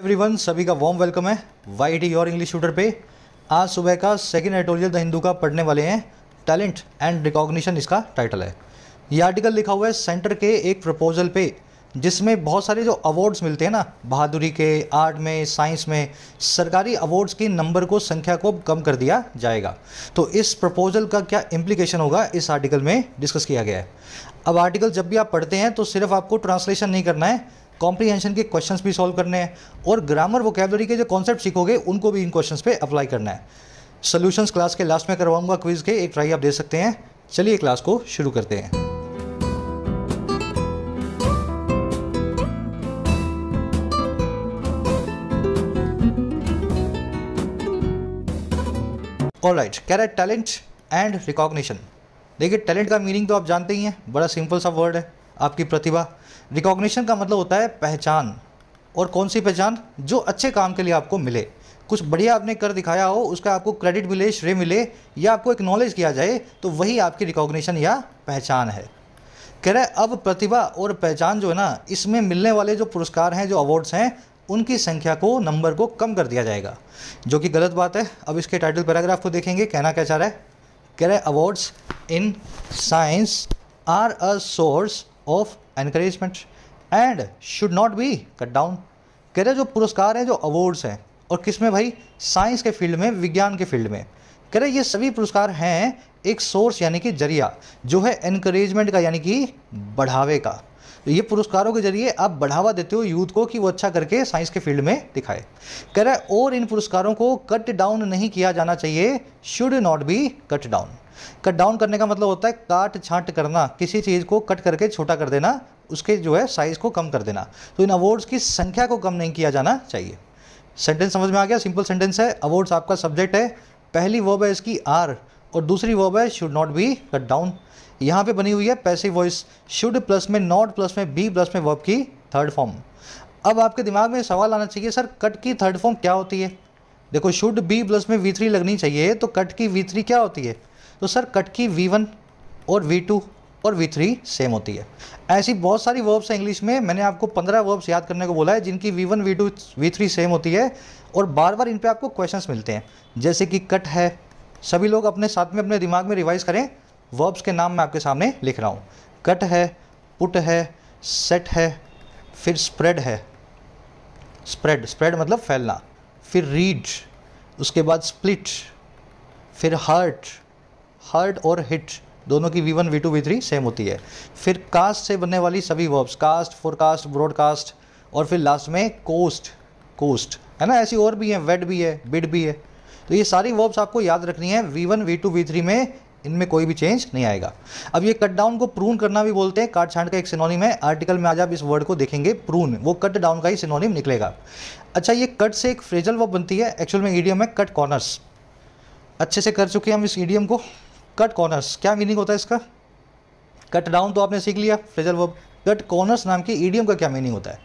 Everyone, सभी का warm welcome है वाईटी और इंग्लिश शूटर पे। आज सुबह का सेकंड एडिटोरियल द हिंदू का पढ़ने वाले हैं। टैलेंट एंड रिकॉग्निशन इसका टाइटल है। ये आर्टिकल लिखा हुआ है सेंटर के एक प्रपोजल पे, जिसमें बहुत सारे जो अवार्ड्स मिलते हैं ना, बहादुरी के, आर्ट में, साइंस में, सरकारी अवार्ड्स की नंबर को, संख्या को कम कर दिया जाएगा। तो इस प्रपोजल का क्या इम्प्लीकेशन होगा, इस आर्टिकल में डिस्कस किया गया है। अब आर्टिकल जब भी आप पढ़ते हैं तो सिर्फ आपको ट्रांसलेशन नहीं करना है, कॉम्प्रीहेंशन के क्वेश्चंस भी सॉल्व करने हैं और ग्रामर वोकैबुलरी के जो कॉन्सेप्ट सीखोगे उनको भी इन क्वेश्चंस पे अप्लाई करना है। सॉल्यूशंस क्लास के लास्ट में करवाऊंगा क्विज के, एक ट्राई आप दे सकते हैं। चलिए क्लास को शुरू करते हैं। ऑलराइट, कह रहा है टैलेंट एंड रिकॉग्निशन। देखिए, टैलेंट का मीनिंग तो आप जानते ही हैं, बड़ा सिंपल सा वर्ड है, आपकी प्रतिभा। रिकॉग्निशन का मतलब होता है पहचान। और कौन सी पहचान? जो अच्छे काम के लिए आपको मिले, कुछ बढ़िया आपने कर दिखाया हो, उसका आपको क्रेडिट मिले, श्रेय मिले, या आपको एक्नॉलेज किया जाए, तो वही आपकी रिकॉग्निशन या पहचान है। कह रहा है अब प्रतिभा और पहचान जो है ना, इसमें मिलने वाले जो पुरस्कार हैं, जो अवार्ड्स हैं, उनकी संख्या को, नंबर को कम कर दिया जाएगा, जो कि गलत बात है। अब इसके टाइटल पैराग्राफ को देखेंगे, कहना क्या चाह रहा है। कह रहा है awards in science are a source of encouragement and should not be cut down. कह रहे जो पुरस्कार हैं, जो अवार्ड्स हैं, और किस में भाई? साइंस के फील्ड में, विज्ञान के फील्ड में। कह रहे ये सभी पुरस्कार हैं एक सोर्स यानी कि जरिया जो है एनकरेजमेंट का, यानी कि बढ़ावे का। तो ये पुरस्कारों के जरिए आप बढ़ावा देते हो यूथ को कि वो अच्छा करके साइंस के फील्ड में दिखाए। कह रहा है और इन पुरस्कारों को कट डाउन नहीं किया जाना चाहिए, should not be cut down. Cut down करने का मतलब होता है काट छांट करना, किसी चीज़ को कट करके छोटा कर देना, उसके जो है साइज़ को कम कर देना। तो इन अवार्ड्स की संख्या को कम नहीं किया जाना चाहिए। सेंटेंस समझ में आ गया? सिंपल सेंटेंस है। अवार्ड्स आपका सब्जेक्ट है, पहली वर्ब है इसकी आर, और दूसरी वर्ब है should not be cut down. यहाँ पे बनी हुई है पैसिव वॉइस, शुड प्लस में नॉट प्लस में बी प्लस में वर्ब की थर्ड फॉर्म। अब आपके दिमाग में सवाल आना चाहिए, सर कट की थर्ड फॉर्म क्या होती है? देखो, शुड बी प्लस में V3 लगनी चाहिए, तो कट की V3 क्या होती है? तो सर कट की V1 और V2 और V3 सेम होती है। ऐसी बहुत सारी वर्ब्स हैं इंग्लिश में, मैंने आपको 15 वर्ब्स याद करने को बोला है जिनकी V1 V2 V3 सेम होती है, और बार बार इन पे आपको क्वेश्चंस मिलते हैं। जैसे कि कट है, सभी लोग अपने साथ में अपने दिमाग में रिवाइज करें। वर्ब्स के नाम मैं आपके सामने लिख रहा हूँ। कट है, पुट है, सेट है, फिर स्प्रेड है, स्प्रेड स्प्रेड मतलब फैलना, फिर रीड, उसके बाद स्प्लिट, फिर हर्ट, हर्ट और हिट दोनों की V1 V2 V3 सेम होती है। फिर कास्ट से बनने वाली सभी वर्ब्स, कास्ट, फोरकास्ट, ब्रॉडकास्ट, और फिर लास्ट में कोस्ट, कोस्ट है ना। ऐसी और भी हैं, वेड भी है, बिड भी है। तो ये सारी वर्ब्स आपको याद रखनी है। V1 V2 V3 में इनमें कोई भी चेंज नहीं आएगा। अब ये कट डाउन को प्रून करना भी बोलते हैं, काट छांट का एक सिनोनिम है। आर्टिकल में आज आप इस वर्ड को देखेंगे, प्रून, वो कट डाउन का ही सिनोनिम निकलेगा। अच्छा, ये कट से एक फ्रेजल वर्ब बनती है, एक्चुअल में ईडियम है कट कॉर्नर्स। अच्छे से कर चुके हैं हम इस ईडियम को। कट कॉर्नर्स क्या मीनिंग होता है इसका? कट डाउन तो आपने सीख लिया, फ्रेजल वर्ब। कट कॉर्नर्स नाम की ईडियम का क्या मीनिंग होता है?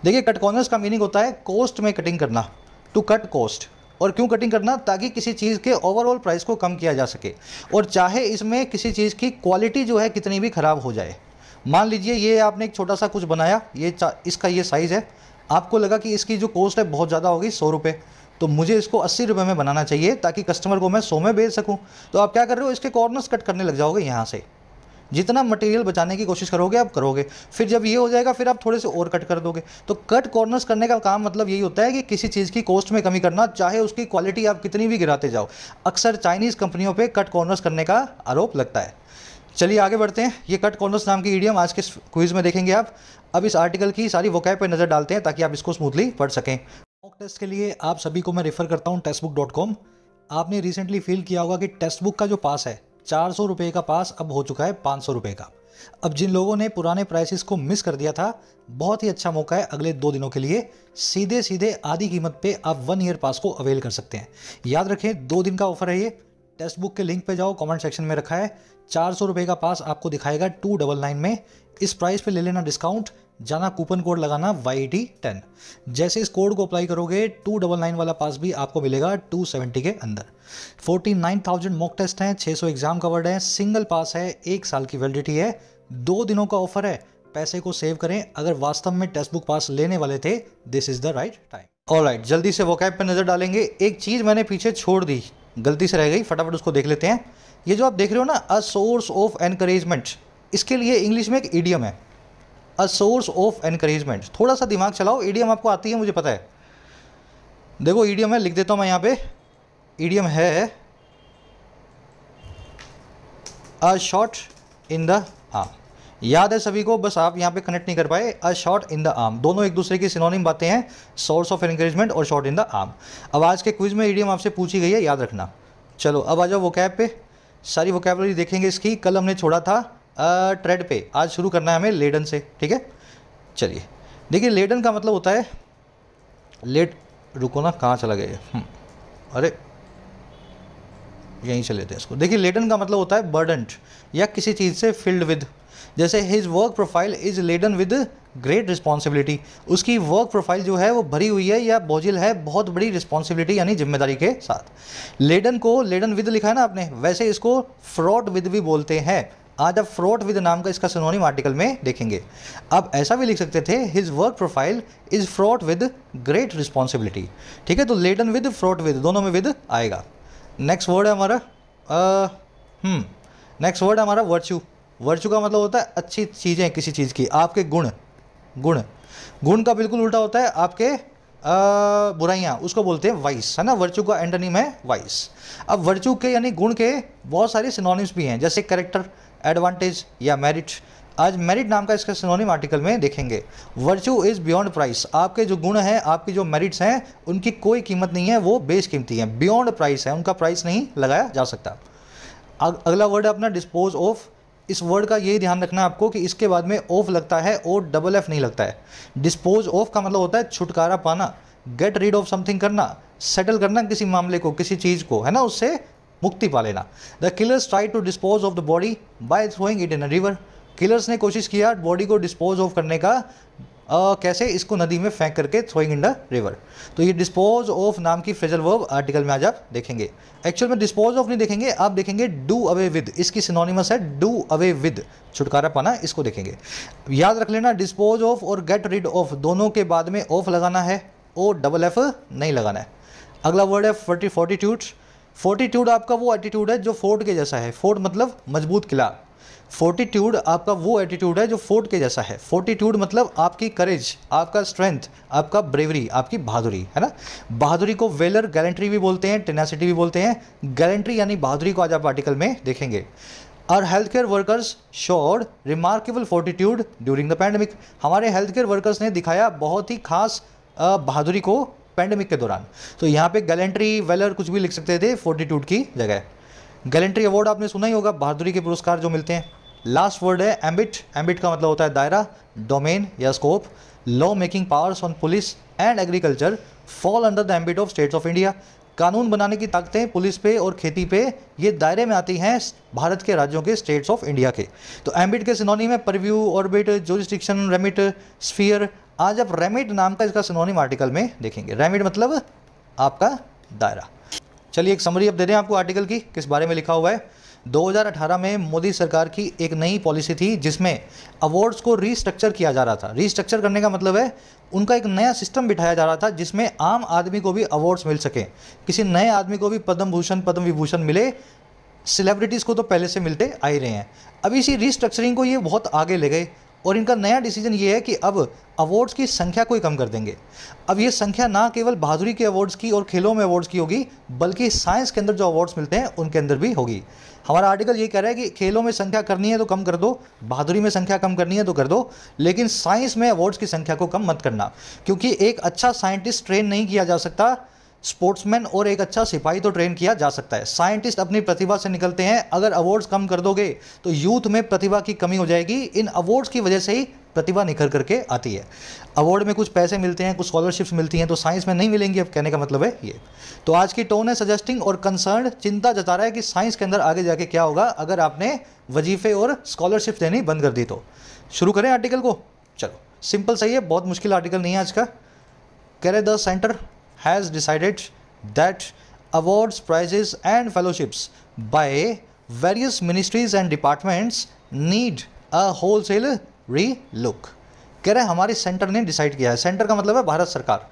देखिए, कट कॉर्नर्स का मीनिंग होता है कॉस्ट में कटिंग करना, टू कट कॉस्ट। और क्यों कटिंग करना? ताकि किसी चीज़ के ओवरऑल प्राइस को कम किया जा सके, और चाहे इसमें किसी चीज़ की क्वालिटी जो है कितनी भी ख़राब हो जाए। मान लीजिए ये आपने एक छोटा सा कुछ बनाया, ये इसका ये साइज़ है, आपको लगा कि इसकी जो कॉस्ट है बहुत ज़्यादा होगी, 100 रुपये, तो मुझे इसको 80 रुपये में बनाना चाहिए ताकि कस्टमर को मैं 100 में बेच सकूं। तो आप क्या कर रहे हो? इसके कॉर्नर्स कट करने लग जाओगे। यहाँ से जितना मटेरियल बचाने की कोशिश करोगे आप करोगे, फिर जब ये हो जाएगा फिर आप थोड़े से और कट कर दोगे। तो कट कॉर्नर्स करने का काम मतलब यही होता है कि किसी चीज़ की कॉस्ट में कमी करना, चाहे उसकी क्वालिटी आप कितनी भी गिराते जाओ। अक्सर चाइनीज़ कंपनियों पर कट कॉर्नर्स करने का आरोप लगता है। चलिए आगे बढ़ते हैं। ये कट कॉर्नर्स नाम की ईडियम आज के क्विज में देखेंगे आप। अब इस आर्टिकल की सारी वोकैब पर नज़र डालते हैं ताकि आप इसको स्मूथली पढ़ सकें। मॉक टेस्ट के लिए आप सभी को मैं रेफर करता हूं टेस्टबुक.com। आपने रिसेंटली फील किया होगा कि टेक्स्ट बुक का जो पास है, 400 रुपये का पास अब हो चुका है 500 रुपये का। अब जिन लोगों ने पुराने प्राइसेस को मिस कर दिया था, बहुत ही अच्छा मौका है अगले 2 दिनों के लिए। सीधे सीधे आधी कीमत पे आप 1 ईयर पास को अवेल कर सकते हैं। याद रखें, 2 दिन का ऑफर है ये। टेक्स्ट बुक के लिंक पे जाओ, कमेंट सेक्शन में रखा है। 400 रुपये का पास आपको दिखाएगा 299 में। इस प्राइस पे ले लेना डिस्काउंट, जाना कूपन कोड लगाना YT10। जैसे इस कोड को अप्लाई करोगे 299 वाला पास भी आपको मिलेगा 270 के अंदर। 49,000 मॉक टेस्ट हैं, 600 एग्जाम कवर्ड है, सिंगल पास है, 1 साल की वैलिडिटी है, 2 दिनों का ऑफर है। पैसे को सेव करें। अगर वास्तव में टेक्स्ट बुक पास लेने वाले थे, this is the right time. Alright, जल्दी से वोकैब पे नज़र डालेंगे। एक चीज़ मैंने पीछे छोड़ दी, गलती से रह गई, फटाफट उसको देख लेते हैं। ये जो आप देख रहे हो ना, अ सोर्स ऑफ एनकरेजमेंट, इसके लिए इंग्लिश में एक ईडियम है, अ सोर्स ऑफ एनकरेजमेंट। थोड़ा सा दिमाग चलाओ, ईडियम आपको आती है मुझे पता है। देखो ईडियम है, लिख देता हूँ मैं यहाँ पे। ईडियम है a shot in the arm. याद है सभी को, बस आप यहाँ पे कनेक्ट नहीं कर पाए। A shot in the arm, दोनों एक दूसरे की सिनोनिम बातें हैं, सोर्स ऑफ एनकरेजमेंट और शॉट इन द आर्म। अब आज के क्विज में ईडियम आपसे पूछी गई है, याद रखना। चलो अब आ जाओ वोकैब पे, सारी वोकैबलरी देखेंगे इसकी। कल हमने छोड़ा था ट्रेड पे, आज शुरू करना है हमें लेडन से, ठीक है। चलिए देखिए, लेडन का मतलब होता है रुको ना, कहाँ चला गया अरे यहीं चले थे इसको। देखिए लेडन का मतलब होता है बर्डन्ड, या किसी चीज़ से फिल्ड विद। जैसे his work profile is laden with great responsibility, उसकी वर्क प्रोफाइल जो है वो भरी हुई है या बोझिल है बहुत बड़ी रिस्पॉन्सिबिलिटी यानी जिम्मेदारी के साथ। लेडन को लेडन विद लिखा है ना आपने, वैसे इसको फ्रॉट विद भी बोलते हैं। आज आप फ्रॉट विद नाम का इसका सिनोनिम आर्टिकल में देखेंगे। अब ऐसा भी लिख सकते थे, his work profile is fraught with great responsibility, ठीक है। तो लेडन विद, फ्रॉट विद, दोनों में विद आएगा। नेक्स्ट वर्ड है हमारा नेक्स्ट वर्ड है हमारा वर्च्यू। वर्च्यू का मतलब होता है अच्छी चीज़ें, किसी चीज़ की, आपके गुण। गुण का बिल्कुल उल्टा होता है आपके बुराइयाँ, उसको बोलते हैं वाइस, है ना। वर्च्यू का एंटोनिम है वाइस। अब वर्च्यू के यानी गुण के बहुत सारे सिनोनिम्स भी हैं, जैसे कैरेक्टर, एडवांटेज या मेरिट। आज मेरिट नाम का इसका सिनोनिम आर्टिकल में देखेंगे। वर्च्यू इज़ बियॉन्ड प्राइस, आपके जो गुण हैं, आपकी जो मेरिट्स हैं, उनकी कोई कीमत नहीं है, वो बेशकीमती हैं, बियॉन्ड प्राइस है, उनका प्राइस नहीं लगाया जा सकता। अगला वर्ड है अपना डिस्पोज ऑफ। इस वर्ड का यही ध्यान रखना है आपको कि इसके बाद में ऑफ लगता है और डबल एफ नहीं लगता है। डिस्पोज ऑफ का मतलब होता है छुटकारा पाना, गेट रीड ऑफ समथिंग करना, सेटल करना किसी मामले को, किसी चीज़ को, है ना, उससे मुक्ति पा लेना। The killers try to dispose of the body by throwing it in a river. Killers ने कोशिश किया बॉडी को डिस्पोज ऑफ करने का, कैसे, इसको नदी में फेंक करके, थ्रोइंग इन द रिवर। तो ये डिस्पोज ऑफ नाम की फ्रेजल वर्ब आर्टिकल में आज आप देखेंगे। एक्चुअल में डिस्पोज ऑफ नहीं देखेंगे, आप देखेंगे डू अवे विद, इसकी सिनोनिमस है डू अवे विद, छुटकारा पाना, इसको देखेंगे। याद रख लेना, डिस्पोज ऑफ और गेट रिड ऑफ दोनों के बाद में ऑफ लगाना है और डबल एफ नहीं लगाना है। अगला वर्ड है फोर्टिट्यूड। फोर्टिट्यूड आपका वो एटीट्यूड है जो फोर्ट के जैसा है। फोर्ट मतलब मजबूत किला। फोर्टिट्यूड आपका वो एटीट्यूड है जो फोर्ट के जैसा है। फोर्टिट्यूड मतलब आपकी करेज, आपका स्ट्रेंथ, आपका ब्रेवरी, आपकी बहादुरी, है ना। बहादुरी को वेलर, गैलेंट्री भी बोलते हैं, टेनासिटी भी बोलते हैं। गैलेंट्री यानी बहादुरी को आज आप आर्टिकल में देखेंगे। और health care workers showed remarkable fortitude during the pandemic. हमारे हेल्थ केयर वर्कर्स ने दिखाया बहुत ही खास बहादुरी को पैंडेमिक के दौरान। तो यहाँ पे गैलेंट्री, वेलर कुछ भी लिख सकते थे फोर्टिट्यूड की जगह। गैलेंट्री अवार्ड आपने सुना ही होगा, बहादुरी के पुरस्कार जो मिलते हैं। लास्ट वर्ड है एम्बिट। एम्बिट का मतलब होता है दायरा, डोमेन या scope. Law making powers on police and agriculture fall under the ambit of states of India. कानून बनाने की ताकतें पुलिस पे और खेती पे ये दायरे में आती हैं भारत के राज्यों के, स्टेट्स ऑफ इंडिया के। तो एम्बिट के सिनोनिम है purview, orbit, jurisdiction, remit, sphere. आज आप रेमिट नाम का इसका सिनोनिम आर्टिकल में देखेंगे। रेमिट मतलब आपका दायरा। चलिए एक समरी अब दे दें आपको आर्टिकल की, किस बारे में लिखा हुआ है। 2018 में मोदी सरकार की एक नई पॉलिसी थी जिसमें अवार्ड्स को रीस्ट्रक्चर किया जा रहा था। रीस्ट्रक्चर करने का मतलब है उनका एक नया सिस्टम बिठाया जा रहा था जिसमें आम आदमी को भी अवार्ड्स मिल सकें, किसी नए आदमी को भी पद्म भूषण, पद्म विभूषण मिले। सेलिब्रिटीज़ को तो पहले से मिलते आ ही रहे हैं। अब इसी रीस्ट्रक्चरिंग को ये बहुत आगे ले गए और इनका नया डिसीजन ये है कि अब अवार्ड्स की संख्या को ही कम कर देंगे। अब ये संख्या ना केवल बहादुरी के अवार्ड्स की और खेलों में अवार्ड्स की होगी, बल्कि साइंस के अंदर जो अवार्ड्स मिलते हैं उनके अंदर भी होगी। हमारा आर्टिकल ये कह रहा है कि खेलों में संख्या करनी है तो कम कर दो, बहादुरी में संख्या कम करनी है तो कर दो, लेकिन साइंस में अवार्ड्स की संख्या को कम मत करना। क्योंकि एक अच्छा साइंटिस्ट ट्रेन नहीं किया जा सकता, स्पोर्ट्समैन और एक अच्छा सिपाही तो ट्रेन किया जा सकता है। साइंटिस्ट अपनी प्रतिभा से निकलते हैं। अगर अवार्ड्स कम कर दोगे तो यूथ में प्रतिभा की कमी हो जाएगी। इन अवार्ड्स की वजह से ही प्रतिभा निखर करके आती है। अवार्ड में कुछ पैसे मिलते हैं, कुछ स्कॉलरशिप्स मिलती हैं, तो साइंस में नहीं मिलेंगी। अब कहने का मतलब है ये। तो आज की टोन है सजेस्टिंग और कंसर्न, चिंता जता रहा है कि साइंस के अंदर आगे जाके क्या होगा अगर आपने वजीफे और स्कॉलरशिप देनी बंद कर दी तो। शुरू करें आर्टिकल को। चलो सिंपल सही है, बहुत मुश्किल आर्टिकल नहीं है आज का। कह रहे the centre has decided that awards, prizes and fellowships by various ministries and departments need a wholesale री लुक। कह रहे हैं हमारे सेंटर ने डिसाइड किया है, सेंटर का मतलब है भारत सरकार।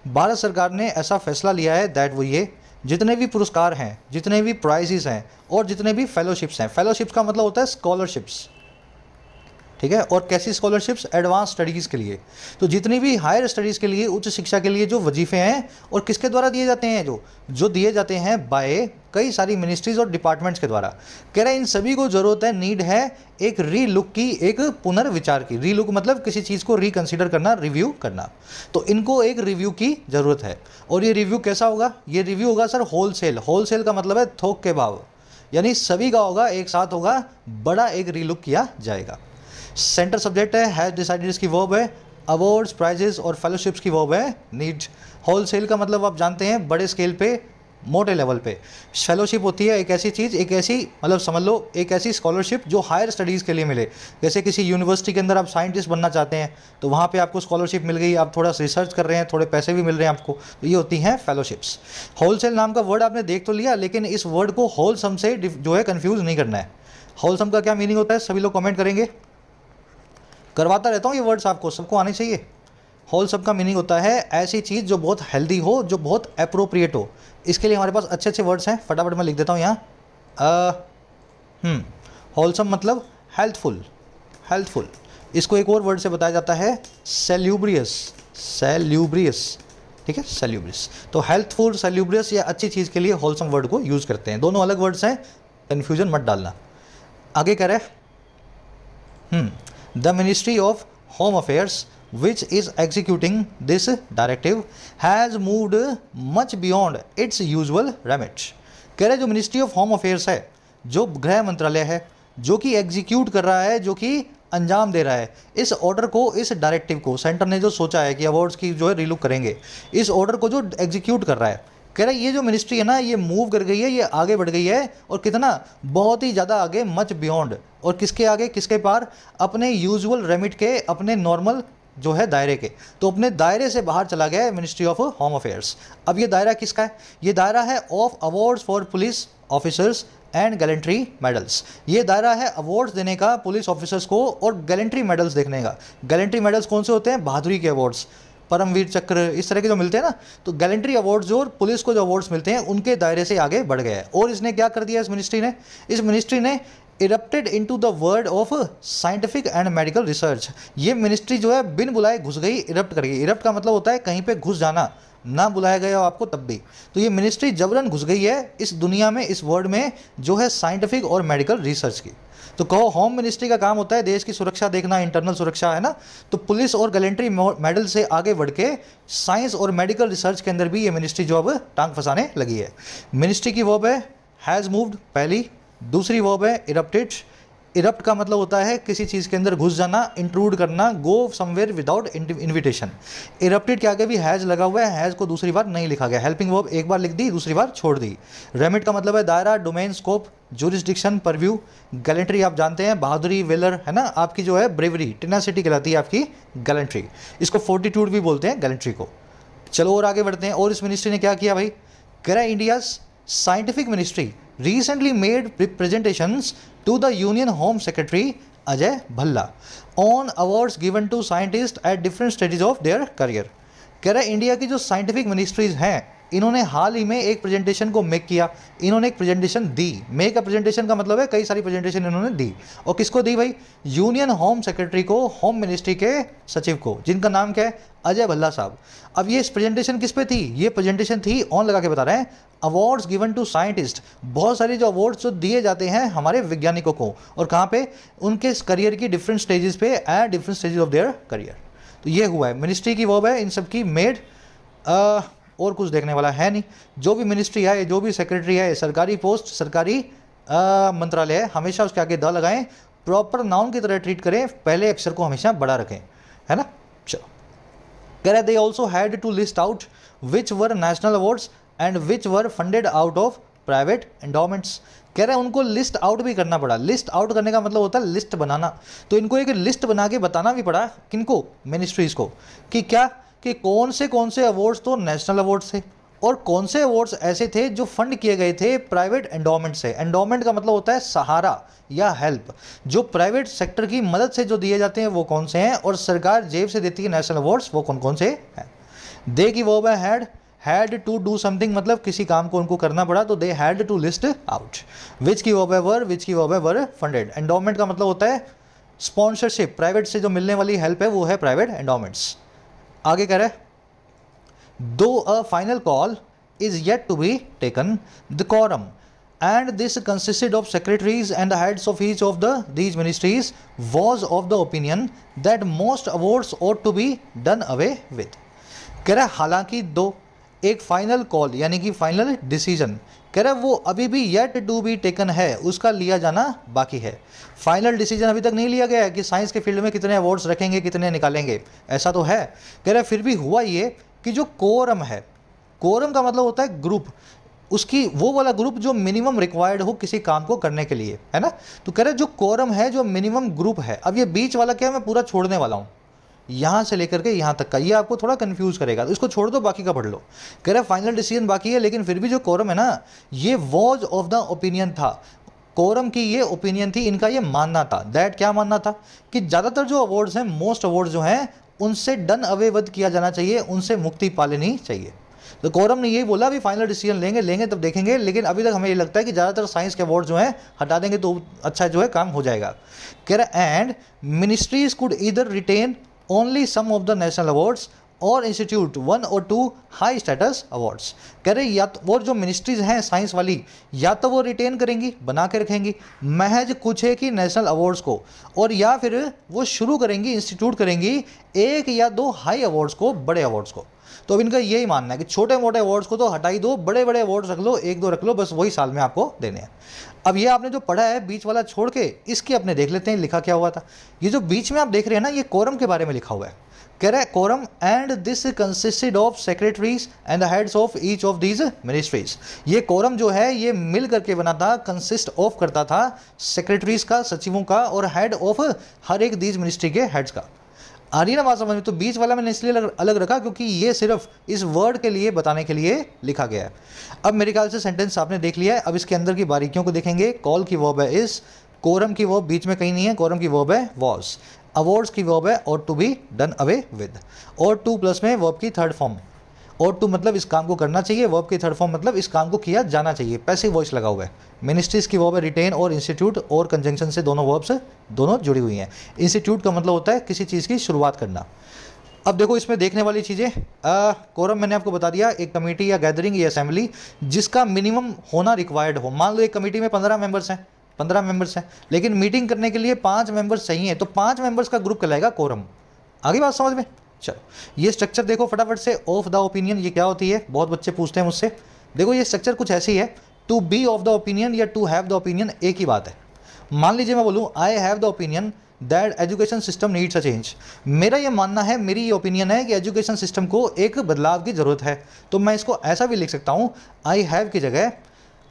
भारत सरकार ने ऐसा फैसला लिया है दैट वो ये जितने भी पुरस्कार हैं, जितने भी प्राइजेस हैं और जितने भी फेलोशिप्स हैं, फेलोशिप्स का मतलब होता है स्कॉलरशिप्स, ठीक है, और कैसी स्कॉलरशिप्स, एडवांस स्टडीज़ के लिए। तो जितनी भी हायर स्टडीज़ के लिए, उच्च शिक्षा के लिए जो वजीफे हैं और किसके द्वारा दिए जाते हैं, जो दिए जाते हैं बाय कई सारी मिनिस्ट्रीज और डिपार्टमेंट्स के द्वारा। कह रहे हैं इन सभी को ज़रूरत है, नीड है एक री लुक की, एक पुनर्विचार की। री लुक मतलब किसी चीज़ को रिकन्सिडर करना, रिव्यू करना। तो इनको एक रिव्यू की ज़रूरत है। और ये रिव्यू कैसा होगा? ये रिव्यू होगा सर होलसेल। होलसेल का मतलब है थोक के भाव, यानी सभी का होगा, एक साथ होगा, बड़ा एक री लुक किया जाएगा। सेंटर सब्जेक्ट है, हैज डिसाइडेड इसकी वर्ब है, अवार्ड्स, प्राइजेस और फेलोशिप्स की वर्ब है नीड। होलसेल का मतलब आप जानते हैं बड़े स्केल पे, मोटे लेवल पे। फेलोशिप होती है एक ऐसी चीज़, एक ऐसी मतलब समझ लो एक ऐसी स्कॉलरशिप जो हायर स्टडीज़ के लिए मिले। जैसे किसी यूनिवर्सिटी के अंदर आप साइंटिस्ट बनना चाहते हैं तो वहाँ पे आपको स्कॉलरशिप मिल गई, आप थोड़ा रिसर्च कर रहे हैं, थोड़े पैसे भी मिल रहे हैं आपको, तो ये होती हैं फेलोशिप्स। होलसेल नाम का वर्ड आपने देख तो लिया, लेकिन इस वर्ड को होलसम से जो है कन्फ्यूज़ नहीं करना है। होलसम का क्या मीनिंग होता है, सभी लोग कमेंट करेंगे। करवाता रहता हूँ ये वर्ड्स आपको, सबको आने चाहिए। होलसम का मीनिंग होता है ऐसी चीज़ जो बहुत हेल्दी हो, जो बहुत अप्रोप्रिएट हो। इसके लिए हमारे पास अच्छे अच्छे वर्ड्स हैं, फटाफट मैं लिख देता हूँ यहाँ। होलसम मतलब हेल्थफुल, हेल्थफुल। इसको एक और वर्ड से बताया जाता है सेल्यूब्रियस, सेल्यूब्रियस, ठीक है, सेल्यूब्रियस। तो हेल्थफुल, सेल्यूब्रियस या अच्छी चीज़ के लिए होलसम वर्ड को यूज़ करते हैं। दोनों अलग वर्ड्स हैं, कन्फ्यूजन मत डालना। आगे कह रहे The Ministry of Home Affairs, which is executing this directive, has moved much beyond its usual remit. कह रहे जो मिनिस्ट्री ऑफ होम अफेयर्स है, जो गृह मंत्रालय है, जो कि एग्जीक्यूट कर रहा है, जो कि अंजाम दे रहा है इस ऑर्डर को, इस डायरेक्टिव को। सेंटर ने जो सोचा है कि अवार्ड्स की जो है रिलुक करेंगे, इस ऑर्डर को जो एग्जीक्यूट कर रहा है, कह रहा है ये जो मिनिस्ट्री है ना, ये मूव कर गई है, ये आगे बढ़ गई है। और कितना, बहुत ही ज़्यादा आगे, मच बियॉन्ड। और किसके आगे, किसके पार, अपने यूजुअल रेमिट के, अपने नॉर्मल जो है दायरे के। तो अपने दायरे से बाहर चला गया है मिनिस्ट्री ऑफ होम अफेयर्स। अब ये दायरा किसका है? ये दायरा है of awards for police officers and gallantry medals. ये दायरा है अवार्ड्स देने का पुलिस ऑफिसर्स को और गैलेंट्री मेडल्स देखने का। गैलेंट्री मेडल्स कौन से होते हैं? बहादुरी के अवार्ड्स, परमवीर चक्र, इस तरह के जो मिलते हैं ना। तो गैलेंट्री अवार्ड्स जो, और पुलिस को जो अवार्ड्स मिलते हैं, उनके दायरे से आगे बढ़ गया है। और इसने क्या कर दिया इस मिनिस्ट्री ने erupted into the world of scientific and medical research. ये मिनिस्ट्री जो है बिन बुलाए घुस गई, इरप्ट कर गई। इरप्ट का मतलब होता है कहीं पे घुस जाना, ना बुलाया गया हो आपको तब भी। तो ये मिनिस्ट्री जबरन घुस गई है इस दुनिया में, इस वर्ल्ड में जो है साइंटिफिक और मेडिकल रिसर्च की। तो कहो होम मिनिस्ट्री का काम होता है देश की सुरक्षा देखना, इंटरनल सुरक्षा, है ना। तो पुलिस और गैलेंट्री मेडल से आगे बढ़ के साइंस और मेडिकल रिसर्च के अंदर भी ये मिनिस्ट्री जो अब टांग फंसाने लगी है। मिनिस्ट्री की वर्ब है हैज़ मूव्ड पहली, दूसरी वर्ब है इरप्टेड। इरप्ट का मतलब होता है किसी चीज़ के अंदर घुस जाना, इंट्रूड करना, go somewhere without invitation. Erupted के आगे भी हैज़ लगा हुआ है, हैज़ को दूसरी बार नहीं लिखा गया। हेल्पिंग वर्ब एक बार लिख दी, दूसरी बार छोड़ दी। रेमिट का मतलब है दायरा, domain, scope, jurisdiction, purview. Gallantry आप जानते हैं बहादुरी, वेलर, है ना, आपकी जो है ब्रेवरी, टेनासिटी कहलाती है आपकी गैलेंट्री। इसको फोर्टिट्यूड भी बोलते हैं गैलेंट्री को। चलो और आगे बढ़ते हैं। और इस मिनिस्ट्री ने क्या किया भाई? कह रहा है India's scientific ministry recently made presentations to the Union Home Secretary Ajay Bhalla on awards given to scientists at different stages of their career। कह रहा है इंडिया की जो साइंटिफिक मिनिस्ट्रीज हैं, इन्होंने हाल ही में एक प्रेजेंटेशन को मेक किया। इन्होंने एक presentation the. Make a presentation का मतलब है कई सारी प्रेजेंटेशन इन्होंने दी। और किसको दी भाई? यूनियन होम सेक्रेटरी को, होम मिनिस्ट्री के सचिव को, जिनका नाम क्या है? अजय भल्ला साहब। अब ये प्रेजेंटेशन किस पे थी? ये प्रेजेंटेशन थी, ऑन लगा के बता रहे हैं, अवार्ड्स गिवन टू साइंटिस्ट। बहुत सारे जो अवार्ड्स जो दिए जाते हैं हमारे वैज्ञानिकों को, और कहाँ पे? उनके करियर की डिफरेंट स्टेजेस पे, at different stages of their career. तो ये हुआ है। मिनिस्ट्री की वर्ब है इन सब की मेड। और कुछ देखने वाला है नहीं। जो भी मिनिस्ट्री है, जो भी सेक्रेटरी है, सरकारी पोस्ट, सरकारी मंत्रालय है, हमेशा उसके आगे द लगाएं, प्रॉपर नाउन की तरह ट्रीट करें, पहले अक्षर को हमेशा बड़ा रखें, है ना। चलो, कह रहे they also had to list out which were national awards and which were funded out of private endowments. कह रहे हैं उनको लिस्ट आउट भी करना पड़ा। लिस्ट आउट करने का मतलब होता है लिस्ट बनाना। तो इनको एक लिस्ट बना के बताना भी पड़ा, किनको? मिनिस्ट्रीज को, कि क्या, कि कौन से अवार्ड्स तो नेशनल अवार्ड्स थे और कौन से अवार्ड्स ऐसे थे जो फंड किए गए थे प्राइवेट एंडोमेंट से। एंडोमेंट का मतलब होता है सहारा या हेल्प, जो प्राइवेट सेक्टर की मदद से जो दिए जाते हैं वो कौन से हैं, और सरकार जेब से देती है नेशनल अवार्ड्स, वो कौन कौन से हैं। दे की वर्ब है हैड टू डू समथिंग, मतलब किसी काम को उनको करना पड़ा तो they had to list out. Which की वर्ब है वर, विच की वर्ब है वर फंडेड। एंडोमेंट का मतलब होता है स्पॉन्सरशिप, प्राइवेट से जो मिलने वाली हेल्प है वो है प्राइवेट एंडोमेंट्स। आगे कह रहे हैं दो a final call is yet to be taken, the quorum and this consisted of secretaries and the heads of each of these ministries was of the opinion that most awards ought to be done away with। कह रहा है हालांकि दो एक final call यानी कि final decision, कह रहा है वो अभी भी येट टू बी टेकन है, उसका लिया जाना बाकी है। फाइनल डिसीजन अभी तक नहीं लिया गया है कि साइंस के फील्ड में कितने अवार्ड्स रखेंगे, कितने निकालेंगे, ऐसा तो है। कह रहा है फिर भी हुआ ये कि जो कोरम है, कोरम का मतलब होता है ग्रुप, उसकी वो वाला ग्रुप जो मिनिमम रिक्वायर्ड हो किसी काम को करने के लिए, है ना। तो कह रहे जो कोरम है जो मिनिमम ग्रुप है। अब ये बीच वाला क्या है, मैं पूरा छोड़ने वाला हूँ, यहाँ से लेकर के यहाँ तक का, ये आपको थोड़ा कंफ्यूज करेगा, तो इसको छोड़ दो, बाकी का पढ़ लो। कह रहे फाइनल डिसीजन बाकी है, लेकिन फिर भी जो कोरम है ना, ये वॉज ऑफ द ओपिनियन था, कोरम की ये ओपिनियन थी, इनका ये मानना था। दैट क्या मानना था कि ज़्यादातर जो अवार्ड्स हैं, मोस्ट अवार्ड्स जो हैं, उनसे डन अवे विद किया जाना चाहिए, उनसे मुक्ति पा लेनी चाहिए। तो कोरम ने यही बोला, अभी फाइनल डिसीजन लेंगे तब देखेंगे, लेकिन अभी तक हमें ये लगता है कि ज़्यादातर साइंस के अवार्ड जो हैं हटा देंगे तो अच्छा जो है काम हो जाएगा। कह रहा and ministries could either retain only some of the national awards और इंस्टीट्यूट 1 और 2 हाई स्टेटस अवार्ड्स। कह रहे या तो वो जो मिनिस्ट्रीज हैं साइंस वाली, या तो वो रिटेन करेंगी, बना के रखेंगी महज कुछ एक ही नेशनल अवार्ड्स को, और या फिर वो शुरू करेंगी, इंस्टीट्यूट करेंगी 1 या 2 हाई अवार्ड्स को, बड़े अवार्ड्स को। तो अब इनका यही मानना है कि छोटे मोटे अवार्ड्स को तो हटा ही दो, बड़े बड़े अवार्ड्स रख लो, 1-2 रख लो, बस वही साल में आपको देने हैं। अब ये आपने जो पढ़ा है बीच वाला छोड़ के, इसकी अपने देख लेते हैं लिखा क्या हुआ था। ये जो बीच में आप देख रहे हैं ना, ये कोरम के बारे में लिखा हुआ है। कह रहा है quorum and this consisted of secretaries and the heads of each of these ministries. ये कोरम जो है ये मिल करके बना था, कंसिस्ट ऑफ करता था सेक्रेटरीज का, सचिवों का, और हेड ऑफ हर एक दीज मिनिस्ट्री के हेड्स का। आ रही ना बात समझ में। तो बीच वाला मैंने इसलिए अलग रखा क्योंकि ये सिर्फ इस वर्ड के लिए बताने के लिए लिखा गया है। अब मेरे ख्याल से सेंटेंस आपने देख लिया है, अब इसके अंदर की बारीकियों को देखेंगे। कॉल की वर्ब है इज, कोरम की वर्ब बीच में कहीं नहीं है, कोरम की वर्ब है वॉज, अवार्ड्स की वर्ब है और to be done away with, और टू प्लस में वर्ब की थर्ड फॉर्म, और टू मतलब इस काम को करना चाहिए, वर्ब की थर्ड फॉर्म मतलब इस काम को किया जाना चाहिए, पैसिव वॉइस लगा हुआ है। मिनिस्ट्रीज की वर्ब है रिटेन, और इंस्टीट्यूट और कंजंक्शन से दोनों वर्ब्स दोनों जुड़ी हुई हैं। इंस्टीट्यूट का मतलब होता है किसी चीज़ की शुरुआत करना। अब देखो इसमें देखने वाली चीज़ें, कोरम मैंने आपको बता दिया, एक कमेटी या गैदरिंग या असेंबली जिसका मिनिमम होना रिक्वायर्ड हो। मान लो एक कमेटी में 15 मेंबर्स हैं, 15 मेंबर्स हैं, लेकिन मीटिंग करने के लिए 5 मेंबर्स चाहिए, तो 5 मेंबर्स का ग्रुप कहलाएगा कोरम। आगे बात समझ में। चलो ये स्ट्रक्चर देखो फटाफट से। ऑफ द ओपिनियन ये क्या होती है, बहुत बच्चे पूछते हैं मुझसे। देखो ये स्ट्रक्चर कुछ ऐसी है, to be of the opinion या टू हैव द ओपिनियन एक ही बात है। मान लीजिए मैं बोलूँ I have the opinion that education system needs a change. मेरा ये मानना है, मेरी ये ओपिनियन है कि एजुकेशन सिस्टम को एक बदलाव की ज़रूरत है, तो मैं इसको ऐसा भी लिख सकता हूँ आई हैव की जगह।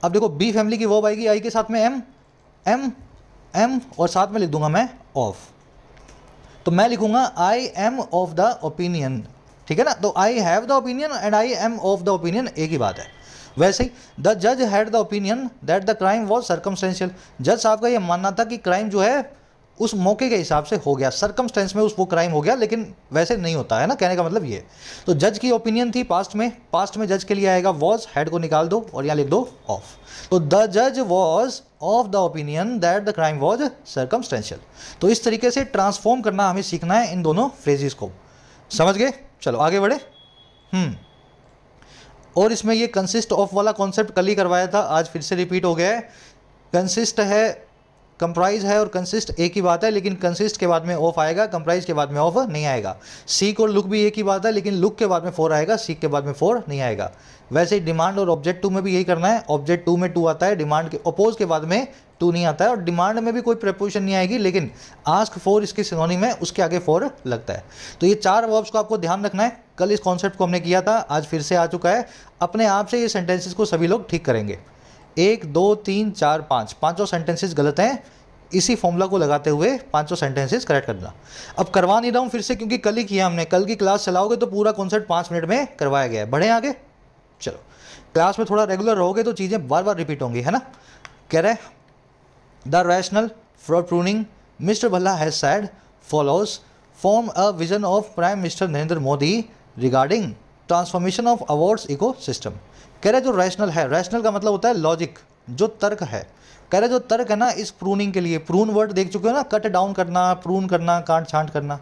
अब देखो बी फैमिली की वर्ब आएगी, आई के साथ में एम एम एम और साथ में लिख दूंगा मैं ऑफ, तो मैं लिखूंगा I am of the opinion, ठीक है ना। तो आई have the opinion and I am of the opinion एक ही बात है। वैसे ही द जज had the opinion that the crime was circumstantial. जज साहब का ये मानना था कि क्राइम जो है उस मौके के हिसाब से हो गया, सर्कमस्टेंस में उस वो क्राइम हो गया, लेकिन वैसे नहीं होता है ना, कहने का मतलब ये। तो जज की ओपिनियन थी पास्ट में जज के लिए आएगा वॉज, हेड को निकाल दो और यहाँ लिख दो ऑफ। तो द जज was of the opinion that the crime was circumstantial. तो इस तरीके से ट्रांसफॉर्म करना हमें सीखना है इन दोनों फ्रेजेस को, समझ गए। चलो आगे बढ़े। और इसमें ये कंसिस्ट ऑफ वाला कॉन्सेप्ट कल ही करवाया था, आज फिर से रिपीट हो गया है। कंसिस्ट है, कंप्राइज है और कंसिस्ट एक ही बात है, लेकिन कंसिस्ट के बाद में ऑफ आएगा, कंप्राइज के बाद में ऑफ नहीं आएगा। सीक और लुक भी एक ही बात है, लेकिन लुक के बाद में 4 आएगा, सीक के बाद में 4 नहीं आएगा। वैसे ही डिमांड और ऑब्जेक्ट 2 में भी यही करना है। ऑब्जेक्ट 2 में 2 आता है, डिमांड के अपोज के बाद में 2 नहीं आता है, और डिमांड में भी कोई प्रेपोजिशन नहीं आएगी, लेकिन आस्क फॉर इसके सिनोनिम है, उसके आगे 4 लगता है। तो ये 4 वर्ब्स को आपको ध्यान रखना है। कल इस कॉन्सेप्ट को हमने किया था, आज फिर से आ चुका है। अपने आप से ये सेंटेंसेस को सभी लोग ठीक करेंगे। 1 2 3 4 5 पाँचों सेंटेंसेस गलत हैं, इसी फॉर्मूला को लगाते हुए 500 सेंटेंसेस करेक्ट करना। अब करवा नहीं रहा हूँ फिर से, क्योंकि कल ही किया हमने, कल की क्लास चलाओगे तो पूरा कॉन्सेप्ट 5 मिनट में करवाया गया है। बढ़े आगे, चलो, क्लास में थोड़ा रेगुलर रहोगे तो चीज़ें बार बार रिपीट होंगी, है ना। कह रहे the rationale for pruning mister Bhalla has said follows form a vision of prime minister Narendra Modi regarding transformation of awards ecosystem. कह रहे जो रैशनल है, रैशनल का मतलब होता है लॉजिक, जो तर्क है। कह रहे जो तर्क है ना इस प्रूनिंग के लिए, प्रून वर्ड देख चुके हो ना, कट डाउन करना, प्रून करना, काट छांट करना।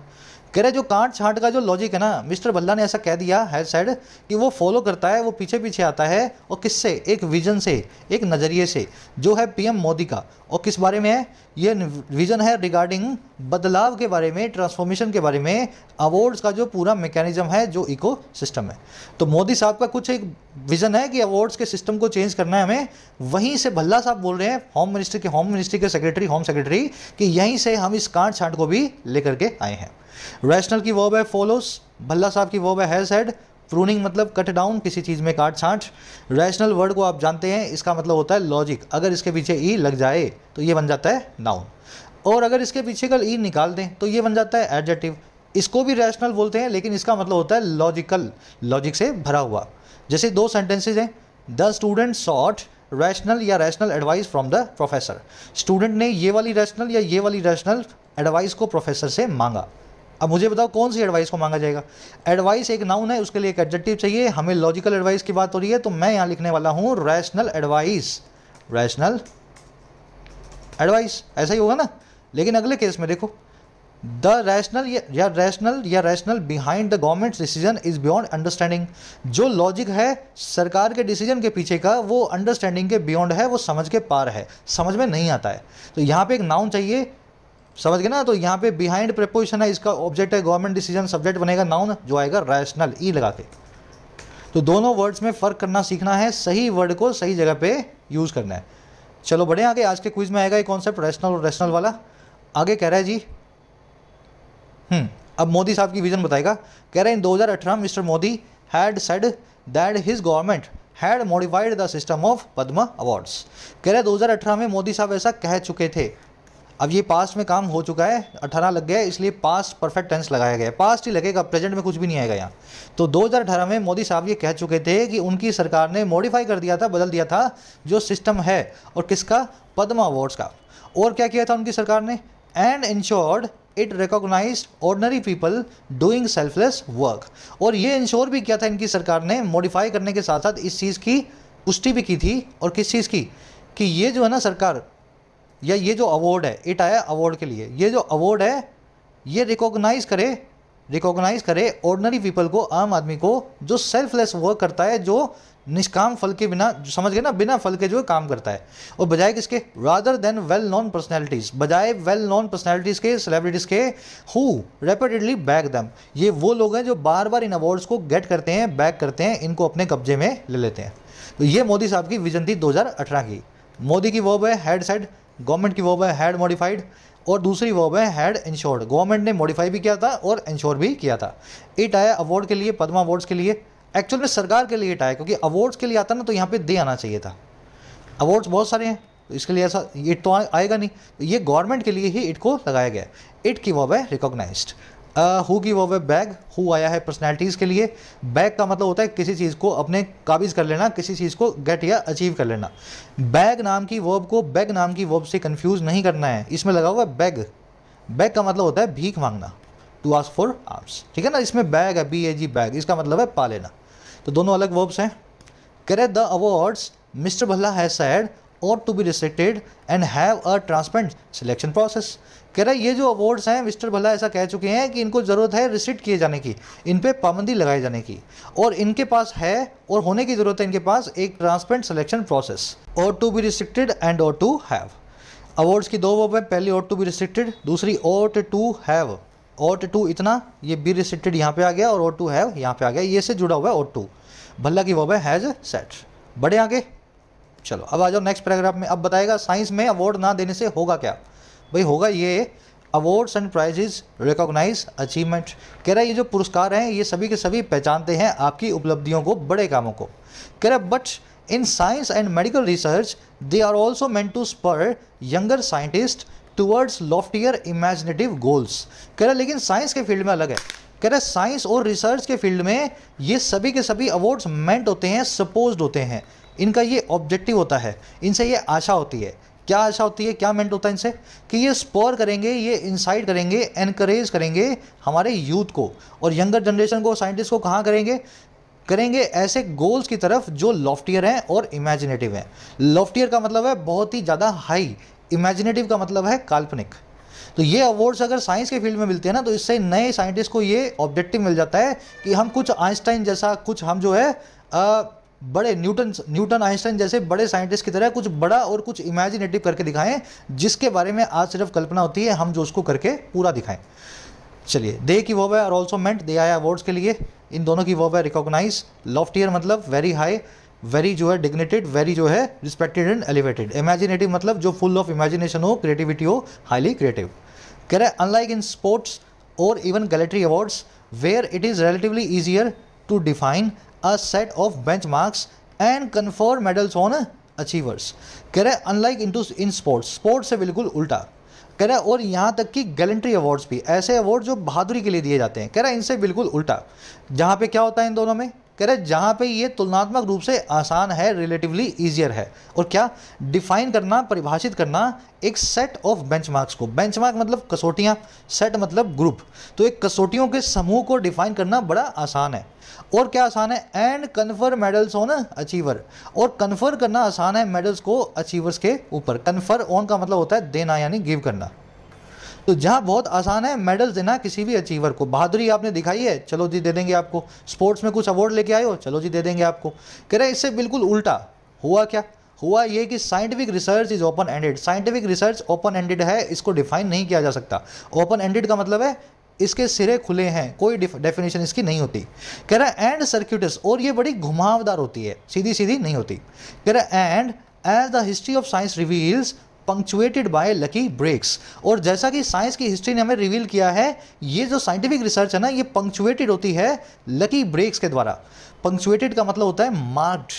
कह रहे जो काट छांट का जो लॉजिक है ना, मिस्टर भल्ला ने ऐसा कह दिया है साइड कि वो फॉलो करता है, वो पीछे पीछे आता है, और किससे, एक विजन से, एक नज़रिए से जो है पीएम मोदी का। और किस बारे में है ये विजन है, रिगार्डिंग बदलाव के बारे में, ट्रांसफॉर्मेशन के बारे में, अवार्ड्स का जो पूरा मैकेनिज्म है, जो इको सिस्टम है। तो मोदी साहब का कुछ एक विजन है कि अवार्ड्स के सिस्टम को चेंज करना है हमें। वहीं से भल्ला साहब बोल रहे हैं, होम मिनिस्ट्री के सेक्रेटरी, होम सेक्रेटरी, कि यहीं से हम इस काट छांट को भी लेकर के आए हैं। रैशनल की वर्ब है फॉलोस, भल्ला साहब की वर्ब है हैज हेड, प्रूनिंग मतलब कट डाउन, किसी चीज़ में काट छांट। रैशनल वर्ड को आप जानते हैं, इसका मतलब होता है लॉजिक। अगर इसके पीछे ई लग जाए तो ये बन जाता है नाउन, और अगर इसके पीछे का ई निकाल दें तो ये बन जाता है एडजेक्टिव। इसको भी रैशनल बोलते हैं, लेकिन इसका मतलब होता है लॉजिकल, लॉजिक से भरा हुआ। जैसे दो सेंटेंसेज हैं, द स्टूडेंट सॉट रैशनल या rational advice from the professor. Student ने ये वाली रैशनल या ये वाली रैशनल एडवाइस को प्रोफेसर से मांगा। अब मुझे बताओ कौन सी एडवाइस को मांगा जाएगा। एडवाइस एक नाउन है, उसके लिए एक एडजेक्टिव चाहिए। हमें लॉजिकल एडवाइस की बात हो रही है, तो मैं यहाँ लिखने वाला हूँ रैशनल एडवाइस, रैशनल एडवाइस, ऐसा ही होगा ना। लेकिन अगले केस में देखो, द रैशनल या rational behind the government decision is beyond understanding. जो लॉजिक है सरकार के डिसीजन के पीछे का, वो अंडरस्टैंडिंग के बियॉन्ड है, वो समझ के पार है, समझ में नहीं आता है। तो यहाँ पे एक नाउन चाहिए, समझ गए ना। तो यहाँ पे बिहाइंड प्रेपोजिशन है, इसका ऑब्जेक्ट है गवर्नमेंट डिसीजन, सब्जेक्ट बनेगा नाउन, जो आएगा रैशनल, ई लगा के। तो दोनों वर्ड्स में फ़र्क करना सीखना है, सही वर्ड को सही जगह पे यूज़ करना है। चलो बढ़े आगे, आज के क्विज में आएगा ये कॉन्सेप्ट रैशनल और रैशनल वाला। आगे कह रहा है जी, अब मोदी साहब की विजन बताएगा। कह रहे हैं इन 2018 mister Modi had said that his government had modified the system of Padma awards. कह रहे 2018 में मोदी साहब ऐसा कह चुके थे। अब ये पास्ट में काम हो चुका है, 18 लग गया, इसलिए पास्ट परफेक्ट टेंस लगाया गया है, पास्ट ही लगेगा, प्रेजेंट में कुछ भी नहीं आएगा यहाँ। तो 2018 में मोदी साहब ये कह चुके थे कि उनकी सरकार ने मॉडिफाई कर दिया था, बदल दिया था जो सिस्टम है, और किसका, पद्मा अवार्ड्स का। और क्या किया था उनकी सरकार ने, and ensured it recognised ordinary people doing selfless work. और ये इंश्योर भी किया था इनकी सरकार ने, मॉडिफाई करने के साथ साथ इस चीज़ की पुष्टि भी की थी। और किस चीज़ की, कि ये जो है ना सरकार, या ये जो अवार्ड है, इट आया अवार्ड के लिए, ये जो अवार्ड है ये रिकॉग्नाइज करे ऑर्डिनरी पीपल को, आम आदमी को, जो सेल्फलेस वर्क करता है, जो निष्काम फल के बिना, समझ गए ना, बिना फल के जो काम करता है। और बजाय किसके, rather than well known personalities, बजाय वेल नोन पर्सनैलिटीज़ के, सेलिब्रिटीज़ के, हु रेपिडेडली बैक दैम। ये वो लोग हैं जो बार बार इन अवार्ड्स को गेट करते हैं, बैक करते हैं, इनको अपने कब्जे में ले लेते हैं। तो ये मोदी साहब की विजन थी 2018 की। मोदी की वर्ब है हैड सेड, गवर्नमेंट की वर्ब है हैड मॉडिफाइड, और दूसरी वर्ब है हैड इंश्योर्ड। गवर्नमेंट ने मॉडिफाई भी किया था और इंश्योर भी किया था। इट आया अवार्ड के लिए, पद्मा अवार्ड्स के लिए। एक्चुअल में सरकार के लिए इट आया, क्योंकि अवार्ड्स के लिए आता ना तो यहाँ पे दे आना चाहिए था। अवार्ड्स बहुत सारे हैं तो इसके लिए ऐसा इट तो आएगा नहीं, तो ये गवर्नमेंट के लिए ही इट को लगाया गया। इट की वर्ब है रिकॉग्नाइज्ड। हु की वर्ब है बैग, हु आया है पर्सनैलिटीज़ के लिए। बैग का मतलब होता है किसी चीज़ को अपने काबिज कर लेना, किसी चीज़ को गेट या अचीव कर लेना। बैग नाम की वर्ब को बैग नाम की वर्ब से कंफ्यूज नहीं करना है, इसमें लगा हुआ है बैग। बैग का मतलब होता है भीख मांगना, टू आस्क फॉर आर्म्स, ठीक है ना। इसमें बैग है, BAG बैग, इसका मतलब है पा लेना। तो दोनों अलग वर्ब्स हैं। कह the awards mister Bhalla has said ought to be restricted and have a transparent selection process। कह रहा है ये जो अवार्ड्स हैं मिस्टर भल्ला ऐसा कह चुके हैं कि इनको ज़रूरत है रिस्ट्रिक्ट किए जाने की, इन पे पाबंदी लगाए जाने की, और इनके पास है और होने की ज़रूरत है इनके पास एक transparent selection process. ought to be restricted and ought to have। Awards की दो वर्ब है, पहली ought to be restricted, दूसरी ought to have। ought to इतना, ये be restricted यहाँ पे आ गया, और ought to have यहाँ पे आ गया, ये से जुड़ा हुआ है ought to। भल्ला की वर्ब है हैज़ सेड। बढ़े आगे, चलो अब आ जाओ नेक्स्ट पैराग्राफ में। अब बताएगा साइंस में अवार्ड ना देने से होगा क्या। भाई होगा ये, awards and prizes recognise achievement. कह रहा है ये जो पुरस्कार हैं ये सभी के सभी पहचानते हैं आपकी उपलब्धियों को, बड़े कामों को। कह रहा है but in science and medical research they are also meant to spur younger scientists towards loftier imaginative goals. कह रहा है लेकिन साइंस के फील्ड में अलग है, कह रहा है साइंस और रिसर्च के फील्ड में ये सभी के सभी अवार्ड्स मेंट होते हैं, सपोज्ड होते हैं, इनका ये ऑब्जेक्टिव होता है, इनसे ये आशा होती है। क्या आशा होती है, क्या मेंट होता है इनसे, कि ये स्पोर करेंगे, ये इंसाइट करेंगे, एनकरेज करेंगे हमारे यूथ को और यंगर जनरेशन को, साइंटिस्ट को कहाँ करेंगे, करेंगे ऐसे गोल्स की तरफ जो लॉफ्टियर हैं और इमेजिनेटिव हैं। लॉफ्टियर का मतलब है बहुत ही ज़्यादा हाई, इमेजिनेटिव का मतलब है काल्पनिक। तो ये अवार्ड्स अगर साइंस के फील्ड में मिलते हैं ना, तो इससे नए साइंटिस्ट को ये ऑब्जेक्टिव मिल जाता है कि हम कुछ आइंस्टाइन जैसा, कुछ हम जो है बड़े न्यूटन आइंस्टाइन जैसे बड़े साइंटिस्ट की तरह कुछ बड़ा और कुछ इमेजिनेटिव करके दिखाएं, जिसके बारे में आज सिर्फ कल्पना होती है, हम जो उसको करके पूरा दिखाएं। चलिए, दे की वर्ब है और ऑल्सो मेंट, दे आया अवार्ड्स के लिए। इन दोनों की वर्ब है रिकॉग्नाइज। लॉफ्टियर मतलब वेरी हाई, वेरी जो है डिग्नेटेड, वेरी जो है रिस्पेक्टेड एंड एलिवेटेड। इमेजिनेटिव मतलब जो फुल ऑफ इमेजिनेशन हो, क्रिएटिविटी हो, हाईली क्रिएटिव। कह रहा है अनलाइक इन स्पोर्ट्स और even gallantry awards where it is relatively easier to define a set of benchmarks and confer medals on achievers. कह रहा है अनलाइक इन स्पोर्ट्स, स्पोर्ट्स से बिल्कुल उल्टा। कह रहा है और यहाँ तक कि गैलेंट्री अवार्ड्स भी, ऐसे अवार्ड जो बहादुरी के लिए दिए जाते हैं, कह रहा है इनसे बिल्कुल उल्टा। जहाँ पे क्या होता है इन दोनों में, कह रहे जहाँ पे ये तुलनात्मक रूप से आसान है, रिलेटिवली ईजियर है। और क्या डिफाइन करना, परिभाषित करना एक सेट ऑफ बेंचमार्क्स को, बेंचमार्क मतलब कसौटियाँ, सेट मतलब ग्रुप, तो एक कसौटियों के समूह को डिफाइन करना बड़ा आसान है। और क्या आसान है, and confer medals on achiever, और कन्फर करना आसान है मेडल्स को अचीवर्स के ऊपर। कन्फर ऑन का मतलब होता है देना, यानी गिव करना। तो जहाँ बहुत आसान है मेडल्स देना किसी भी अचीवर को। बहादुरी आपने दिखाई है, चलो जी दे देंगे आपको। स्पोर्ट्स में कुछ अवार्ड लेके आए हो, चलो जी दे देंगे आपको। कह रहे हैं इससे बिल्कुल उल्टा हुआ। क्या हुआ, ये कि scientific research is open ended. Scientific research open ended है, इसको डिफाइन नहीं किया जा सकता। ओपन एंडेड का मतलब है इसके सिरे खुले हैं, कोई डेफिनेशन इसकी नहीं होती। कह रहा है एंड सर्क्यूटस, और ये बड़ी घुमावदार होती है, सीधी सीधी नहीं होती। कह रहा है and as the history of science reveals punctuated by lucky breaks, और जैसा कि साइंस की हिस्ट्री ने हमें रिवील किया है, ये जो साइंटिफिक रिसर्च है ना, ये पंक्चुएटेड होती है लकी ब्रेक्स के द्वारा। पंक्चुएटेड का मतलब होता है मार्क्ड,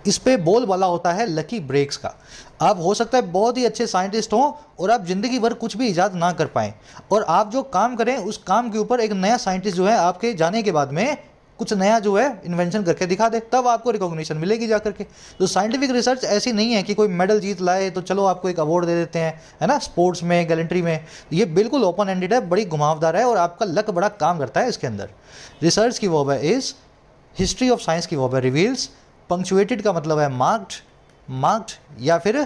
इस पे बोल वाला होता है लकी ब्रेक्स का। आप हो सकता है बहुत ही अच्छे साइंटिस्ट हों और आप ज़िंदगी भर कुछ भी ईजाद ना कर पाएँ, और आप जो काम करें उस काम के ऊपर एक नया साइंटिस्ट जो है आपके जाने के बाद में कुछ नया जो है इन्वेंशन करके दिखा दे, तब आपको रिकॉग्निशन मिलेगी जा करके। तो साइंटिफिक रिसर्च ऐसी नहीं है कि कोई मेडल जीत लाए तो चलो आपको एक अवार्ड दे देते हैं, है ना, स्पोर्ट्स में, गैलेंट्री में। ये बिल्कुल ओपन एंडेड है, बड़ी घुमावदार है, और आपका लक बड़ा काम करता है इसके अंदर। रिसर्च की वर्ब है इज, हिस्ट्री ऑफ साइंस की वर्ब है रिवील्स, पंक्चुएटेड का मतलब है मार्क्ड या फिर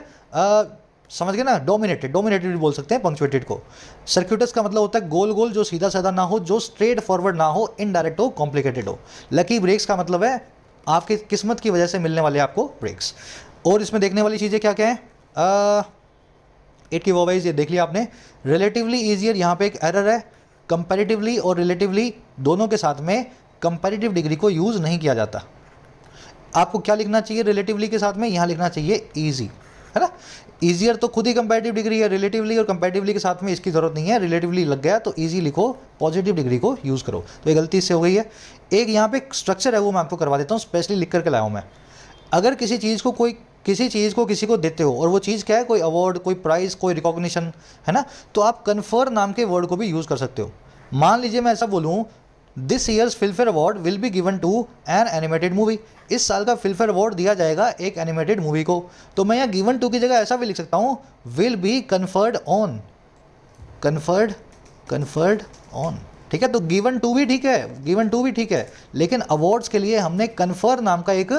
समझ गए ना, डोमिनेटेड भी बोल सकते हैं पंक्चुएटेड को। सर्क्यूटस का मतलब होता है गोल गोल, जो सीधा साधा ना हो, जो स्ट्रेट फॉरवर्ड ना हो, इनडायरेक्ट हो, कॉम्प्लिकेटेड हो। लकी ब्रेक्स का मतलब है आपकी किस्मत की वजह से मिलने वाले आपको ब्रेक्स। और इसमें देखने वाली चीज़ें क्या क्या हैं, इट की वर्ब ये देख लिया आपने। रिलेटिवली ईजियर, यहाँ पे एक एरर है। कंपैरेटिवली और रिलेटिवली दोनों के साथ में कंपैरेटिव डिग्री को यूज़ नहीं किया जाता। आपको क्या लिखना चाहिए रिलेटिवली के साथ में, यहाँ लिखना चाहिए ईजी, है ना। ईजियर तो खुद ही कंपैरेटिव डिग्री है, रिलेटिवली और कंपैरेटिवली के साथ में इसकी ज़रूरत नहीं है। रिलेटिवली लग गया तो ईजी लिखो, पॉजिटिव डिग्री को यूज़ करो। तो ये गलती इससे हो गई है। एक यहाँ पे स्ट्रक्चर है, वो मैं आपको करवा देता हूँ, स्पेशली लिख करके लाया हूँ मैं। अगर किसी चीज़ को किसी को देते हो, और वो चीज़ क्या है, कोई अवार्ड, कोई प्राइज़, कोई रिकॉग्निशन, है ना, तो आप कन्फर नाम के वर्ड को भी यूज़ कर सकते हो। मान लीजिए मैं ऐसा बोलूँ, this year's Filmfare award will be given to an animated movie. इस साल का फिल्मफेयर अवार्ड दिया जाएगा एक एनिमेटेड मूवी को। तो मैं यहाँ गिवन टू की जगह ऐसा भी लिख सकता हूँ, will be conferred on, conferred on, ठीक है। तो गिवन टू भी ठीक है, लेकिन अवार्ड्स के लिए हमने कन्फर नाम का एक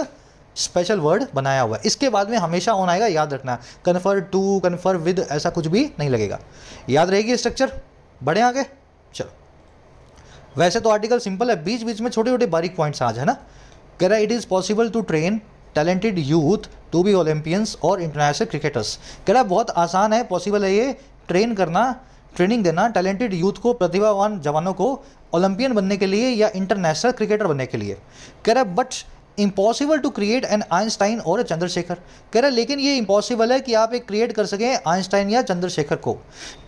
स्पेशल वर्ड बनाया हुआ है। इसके बाद में हमेशा ऑन आएगा, याद रखना। कन्फर टू, कन्फर विद, ऐसा कुछ भी नहीं लगेगा। याद रहेगी स्ट्रक्चर। बढ़े आगे, चलो। वैसे तो आर्टिकल सिंपल है, बीच बीच में छोटे छोटे बारीक पॉइंट्स आज है ना। कह रहा है it is possible to train talented youth to be Olympians और इंटरनेशनल क्रिकेटर्स। कह रहा है बहुत आसान है, पॉसिबल है ये ट्रेन करना, ट्रेनिंग देना टैलेंटेड यूथ को, प्रतिभावान जवानों को ओलंपियन बनने के लिए या इंटरनेशनल क्रिकेटर बनने के लिए। कह रहा है but impossible to create an Einstein और चंद्रशेखर। कह रहा है लेकिन ये इम्पॉसिबल है कि आप एक क्रिएट कर सकें आइंस्टाइन या चंद्रशेखर को।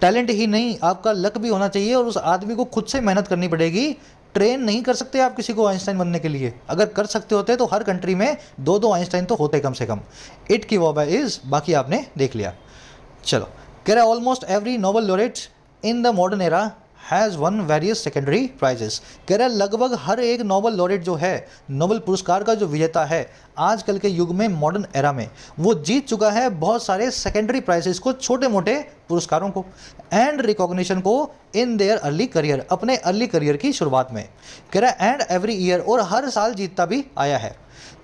टैलेंट ही नहीं, आपका लक भी होना चाहिए, और उस आदमी को खुद से मेहनत करनी पड़ेगी। ट्रेन नहीं कर सकते आप किसी को आइंस्टाइन बनने के लिए। अगर कर सकते होते तो हर कंट्री में दो दो आइंस्टाइन तो होते कम से कम। इट की वर्ब है इज, बाकी आपने देख लिया। चलो, कह रहा है almost every Nobel laureate in the modern era has won various secondary prizes. कह रहा है लगभग हर एक नोबेल लॉरेट जो है, नोबेल पुरस्कार का जो विजेता है आजकल के युग में, मॉडर्न एरा में, वो जीत चुका है बहुत सारे सेकेंडरी प्राइजेस को, छोटे मोटे पुरस्कारों को, एंड रिकॉग्निशन को इन देयर अर्ली करियर, अपने अर्ली करियर की शुरुआत में। कह रहा है एंड एवरी ईयर, और हर साल जीतता भी आया है।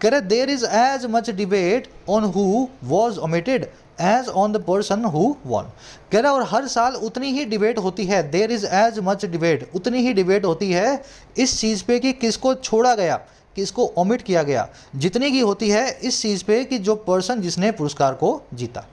कह रहा है there is as much debate on who was omitted as on the person who won. कह रहा है और हर साल उतनी ही डिबेट होती है, there is as much debate, उतनी ही डिबेट होती है इस चीज़ पे कि किसको छोड़ा गया, किसको ओमिट किया गया, जितनी की होती है इस चीज़ पे कि जो पर्सन जिसने पुरस्कार को जीता।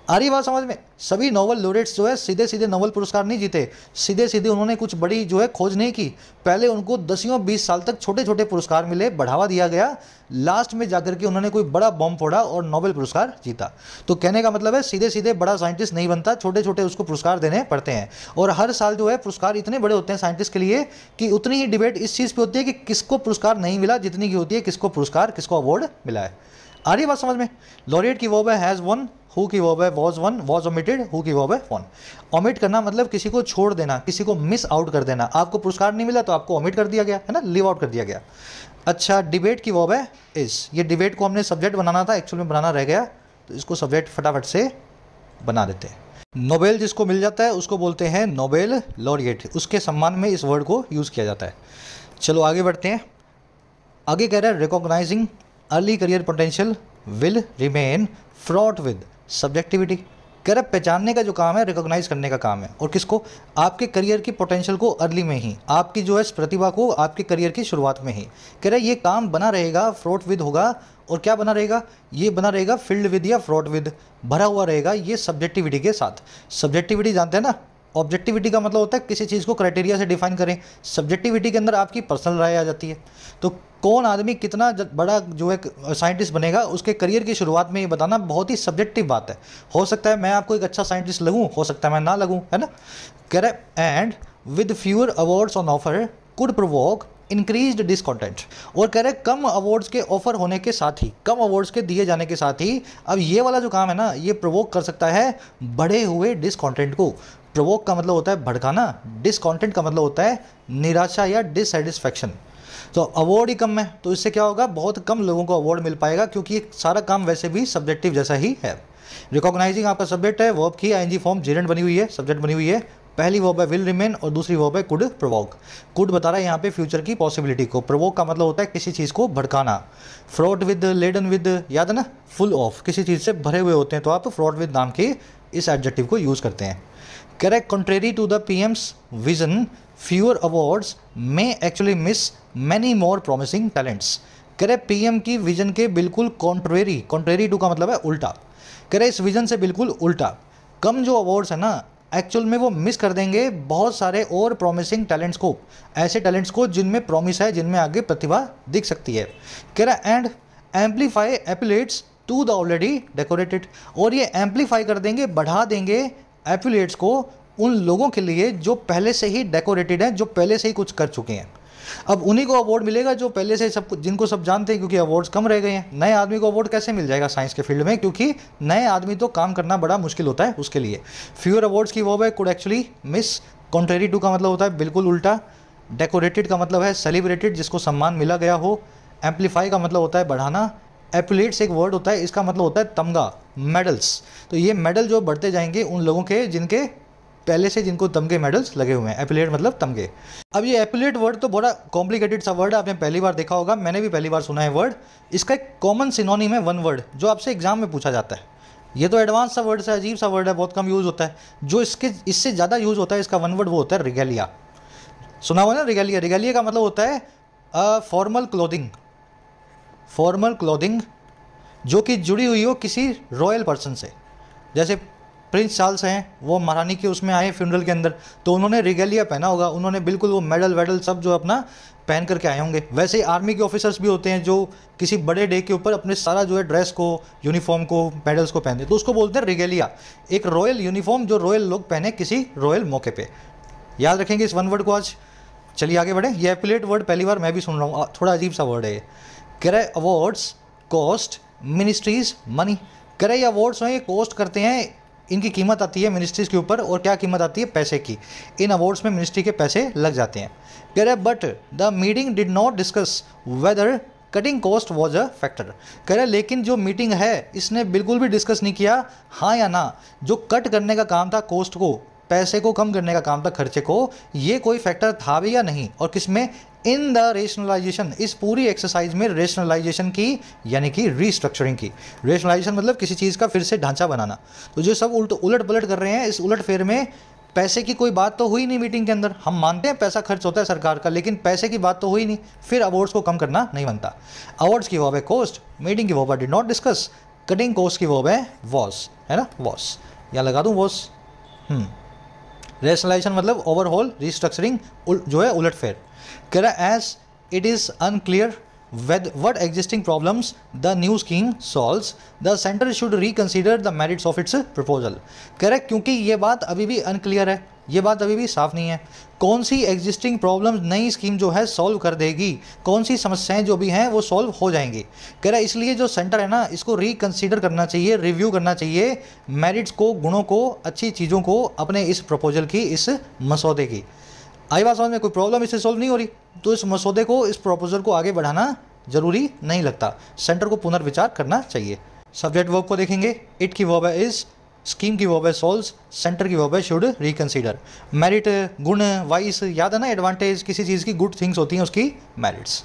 आ रही बात समझ में? सभी नोबेल लॉरेट्स जो है सीधे सीधे नोबेल पुरस्कार नहीं जीते, सीधे सीधे उन्होंने कुछ बड़ी जो है खोज नहीं की, पहले उनको 10-20 साल तक छोटे छोटे पुरस्कार मिले, बढ़ावा दिया गया, लास्ट में जाकर के उन्होंने कोई बड़ा बॉम्ब फोड़ा और नोबेल पुरस्कार जीता। तो कहने का मतलब है सीधे सीधे बड़ा साइंटिस्ट नहीं बनता, छोटे छोटे उसको पुरस्कार देने पड़ते हैं। और हर साल जो है पुरस्कार इतने बड़े होते हैं साइंटिस्ट के लिए कि उतनी ही डिबेट इस चीज़ पर होती है कि किसको पुरस्कार नहीं मिला जितनी की होती है किसको पुरस्कार, किसको अवार्ड मिला है। आ रही बात समझ में? लॉरेट की वर्ब है हैज़ वन, हु की वर्ब है was one, was omitted, who की वर्ब है वन। ओमिट करना मतलब किसी को छोड़ देना, किसी को मिस आउट कर देना। आपको पुरस्कार नहीं मिला तो आपको ओमिट कर दिया गया है ना, लीव आउट कर दिया गया। अच्छा, डिबेट की वर्ब है इज। ये डिबेट को हमने सब्जेक्ट बनाना था, एक्चुअल में बनाना रह गया, तो इसको सब्जेक्ट फटाफट से बना देते हैं। नोबेल जिसको मिल जाता है उसको बोलते हैं नोबेल लॉरिएट, उसके सम्मान में इस वर्ड को यूज़ किया जाता है। चलो आगे बढ़ते हैं। आगे कह रहा है recognising early career potential will remain fraught with subjectivity. कह रहा है पहचानने का जो काम है, रिकॉग्नाइज करने का काम है, और किसको? आपके करियर की पोटेंशियल को अर्ली में ही, आपकी जो है प्रतिभा को आपके करियर की शुरुआत में ही। कह रहा है ये काम बना रहेगा, फ्रॉट विद होगा, और क्या बना रहेगा? ये बना रहेगा फिल्ड विद या फ्रॉट विद, भरा हुआ रहेगा ये सब्जेक्टिविटी के साथ। सब्जेक्टिविटी जानते हैं ना, ऑब्जेक्टिविटी का मतलब होता है किसी चीज़ को क्राइटेरिया से डिफाइन करें, सब्जेक्टिविटी के अंदर आपकी पर्सनल राय आ जाती है। तो कौन आदमी कितना बड़ा जो है साइंटिस्ट बनेगा, उसके करियर की शुरुआत में ये बताना बहुत ही सब्जेक्टिव बात है। हो सकता है मैं आपको एक अच्छा साइंटिस्ट लगूं, हो सकता है मैं ना लगूं, है ना। कह रहा है and with fewer awards on offer could provoke increased discontent. और कह रहे कम अवार्ड्स के ऑफर होने के साथ ही, कम अवार्ड्स के दिए जाने के साथ ही, अब ये वाला जो काम है ना, ये प्रोवोक कर सकता है बढ़े हुए डिसकॉन्टेंट को। प्रोवोक का मतलब होता है भड़काना, डिसकॉन्टेंट का मतलब होता है निराशा या डिससेटिस्फैक्शन। तो अवार्ड ही कम है तो इससे क्या होगा, बहुत कम लोगों को अवार्ड मिल पाएगा, क्योंकि ये सारा काम वैसे भी सब्जेक्टिव जैसा ही है। रिकॉग्नाइजिंग आपका सब्जेक्ट है, वर्ब की आईएनजी फॉर्म जेरेंट बनी हुई है, सब्जेक्ट बनी हुई है। पहली वर्ब है विल रिमेन और दूसरी वर्ब है कुड प्रोवोक। कुड बता रहा है यहाँ पे फ्यूचर की पॉसिबिलिटी को, प्रोवोक का मतलब होता है किसी चीज़ को भड़काना। फ्रॉट विद, लेडन विद, याद है ना, फुल ऑफ, किसी चीज़ से भरे हुए होते हैं तो आप फ्रॉट विद नाम के इस एडजेक्टिव को यूज़ करते हैं। Correct, contrary to the PM's vision fewer awards में actually miss many more promising talents. करे पीएम की विजन के बिल्कुल कॉन्ट्रेरी, कॉन्ट्रेरी टू का मतलब है उल्टा। करे इस विजन से बिल्कुल उल्टा कम जो अवार्ड्स है ना, एक्चुअल में वो मिस कर देंगे बहुत सारे और प्रॉमिसिंग टैलेंट्स को, ऐसे टैलेंट्स को जिनमें प्रॉमिस है, जिनमें आगे प्रतिभा दिख सकती है। कह रहा and amplify epaulettes to the already decorated. और ये एम्पलीफाई कर देंगे, बढ़ा देंगे एपिलेट्स को उन लोगों के लिए जो पहले से ही डेकोरेटेड हैं, जो पहले से ही कुछ कर चुके हैं। अब उन्हीं को अवार्ड मिलेगा जो पहले से सब, जिनको सब जानते हैं, क्योंकि अवार्ड्स कम रह गए हैं। नए आदमी को अवार्ड कैसे मिल जाएगा साइंस के फील्ड में, क्योंकि नए आदमी तो काम करना बड़ा मुश्किल होता है उसके लिए। फ्यूअर अवार्ड्स की वर्ब है could actually miss. Contrary to का मतलब होता है बिल्कुल उल्टा। डेकोरेटेड का मतलब है सेलिब्रेटेड, जिसको सम्मान मिला गया हो। एम्पलीफाई का मतलब होता है बढ़ाना। एपिलेट्स एक वर्ड होता है, इसका मतलब होता है तमगा, मेडल्स। तो ये मेडल जो बढ़ते जाएंगे उन लोगों के जिनके पहले से, जिनको तमगे मेडल्स लगे हुए हैं। एपिलेट मतलब तमगे। अब ये एपिलेट वर्ड तो बड़ा कॉम्प्लिकेटेड सा वर्ड है, आपने पहली बार देखा होगा, मैंने भी पहली बार सुना है वर्ड। इसका एक कॉमन सिनोनिम है वन वर्ड, जो आपसे एग्जाम में पूछा जाता है। ये तो एडवांस सा वर्ड है, अजीब सा वर्ड है, बहुत कम यूज़ होता है। जो इससे ज़्यादा यूज़ होता है इसका वन वर्ड, वो होता है रिगेलिया। सुना हुआ ना रिगेलिया? रिगेलिया का मतलब होता है फॉर्मल क्लोथिंग। फॉर्मल क्लोथिंग जो कि जुड़ी हुई हो किसी रॉयल पर्सन से। जैसे प्रिंस चार्ल्स हैं, वो महारानी के उसमें आए फ्यूनरल के अंदर, तो उन्होंने रिगेलिया पहना होगा, उन्होंने बिल्कुल वो मेडल वेडल सब जो अपना पहन करके आए होंगे। वैसे ही आर्मी के ऑफिसर्स भी होते हैं जो किसी बड़े डे के ऊपर अपने सारा जो है ड्रेस को, यूनिफॉर्म को, मेडल्स को पहनते हैं, तो उसको बोलते हैं रिगेलिया। एक रॉयल यूनिफॉर्म जो रॉयल लोग पहने किसी रॉयल मौके पर। याद रखेंगे इस वन वर्ड को आज। चलिए आगे बढ़ें। ये एपिलेट वर्ड पहली बार मैं भी सुन रहा हूँ, थोड़ा अजीब सा वर्ड है ये। कह रहे अवार्ड्स कॉस्ट मिनिस्ट्रीज मनी। कह रहे ये अवार्ड्स हैं, ये कॉस्ट करते हैं इनकी कीमत आती है मिनिस्ट्रीज के ऊपर, और क्या कीमत आती है? पैसे की। इन अवार्ड्स में मिनिस्ट्री के पैसे लग जाते हैं। कह रहे but the meeting did not discuss whether cutting cost was a factor. कह रहे लेकिन जो मीटिंग है इसने बिल्कुल भी डिस्कस नहीं किया हाँ या ना, जो कट करने का काम था कॉस्ट को, पैसे को कम करने का काम था, खर्चे को, ये कोई फैक्टर था भी या नहीं। और किसमें? इन द रेशनलाइजेशन, इस पूरी एक्सरसाइज में रेशनलाइजेशन की, यानी कि रीस्ट्रक्चरिंग की। रेशनलाइजेशन मतलब किसी चीज़ का फिर से ढांचा बनाना। तो जो सब उलट पलट कर रहे हैं, इस उलट फेर में पैसे की कोई बात तो हुई नहीं मीटिंग के अंदर। हम मानते हैं पैसा खर्च होता है सरकार का, लेकिन पैसे की बात तो हुई नहीं, फिर अवार्ड्स को कम करना नहीं बनता। अवार्ड्स की वर्ब है कॉस्ट, मीटिंग की वर्ब है did not discuss, cutting cost की वर्ब है वॉज, है ना, वॉज। या लगा दूँ वॉज। रेशनलाइजेशन मतलब ओवरऑल रीस्ट्रक्चरिंग, जो है उलट फेर। कह रहा as it is unclear what existing problems the new scheme solves, the center should reconsider the merits of its proposal। कह रहा है क्योंकि ये बात अभी भी अनक्लियर है, ये बात अभी भी साफ नहीं है, कौन सी एग्जिस्टिंग प्रॉब्लम्स नई स्कीम जो है सॉल्व कर देगी, कौन सी समस्याएं जो भी हैं वो सॉल्व हो जाएंगी। कह रहा है इसलिए जो सेंटर है ना, इसको रिकंसीडर करना चाहिए, रिव्यू करना चाहिए मेरिट्स को, गुणों को, अच्छी चीज़ों को अपने इस प्रपोजल की, इस मसौदे की। आई बात समझ में? कोई प्रॉब्लम इससे सॉल्व नहीं हो रही, तो इस मसौदे को, इस प्रपोजल को आगे बढ़ाना जरूरी नहीं लगता, सेंटर को पुनर्विचार करना चाहिए। सब्जेक्ट वर्ब को देखेंगे, इट की वर्ब है इज, स्कीम की वर्ब है सॉल्व्स, सेंटर की वर्ब है शुड रिकंसीडर। मेरिट गुण, वाइस, याद है ना, एडवांटेज, किसी चीज़ की गुड थिंग्स होती हैं उसकी मेरिट्स।